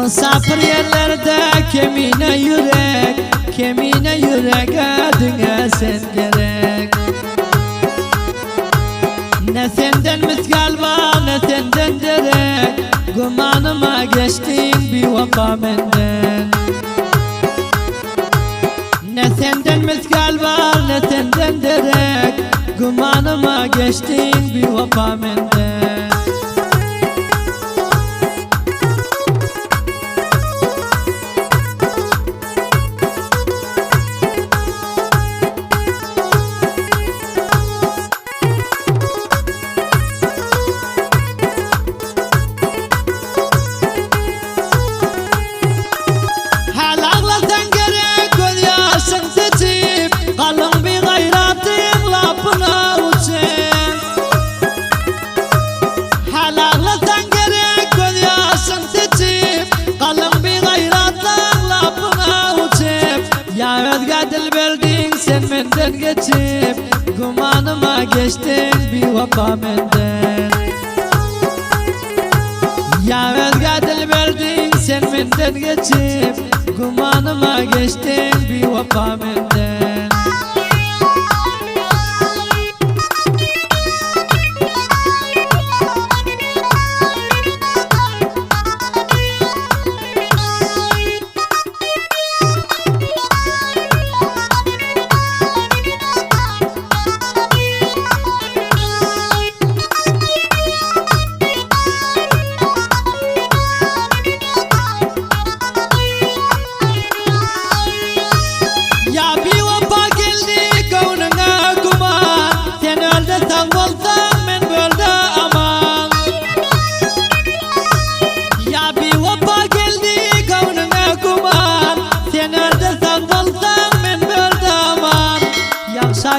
Misafir yerlerde kemine yürek adına sen gerek. Ne senden misgal var ne senden derek, gumanıma geçtin bir vaka benden. Ne senden misgal var ne senden derek, gumanıma geçtin bir vaka benden. Sen benden geçip gumanıma geçtin bir vaka benden. Ya özge dil verdin sen benden geçip gumanıma geçtin bir vaka benden.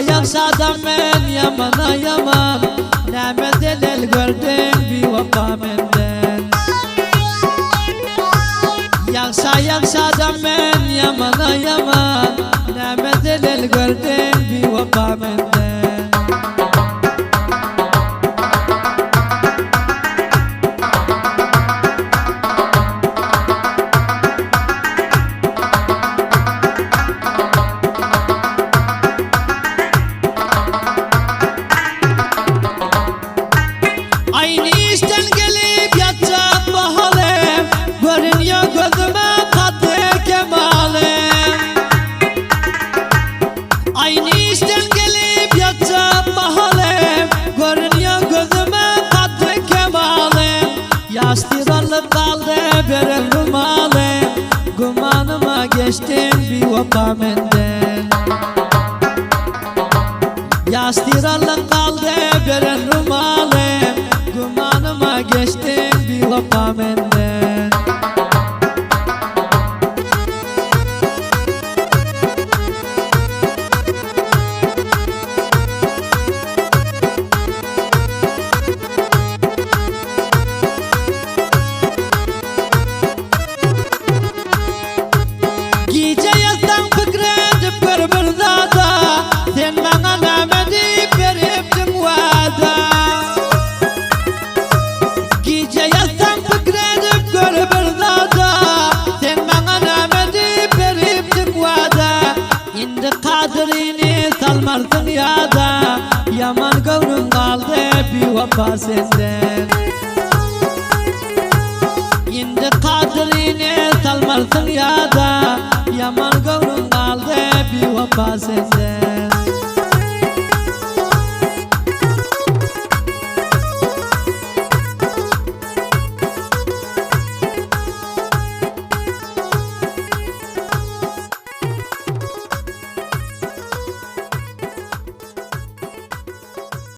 Yaksa da men yamana yaman, ne delil gördün bir vaka benden. Yaksa da men yamana yaman, ne delil gördün bir vaka benden. Yastiralık kaldı veren rumalım, gumanıma geçtin bir vaka benden. Yastiralık kaldı veren rumalım, gumanıma geçtin bir vaka benden. Salmarsın ya da yaman gavrum kaldı bir vaka senden. Şimdi kadrini salmarsın ya da yaman gavrum kaldı bir vaka senden.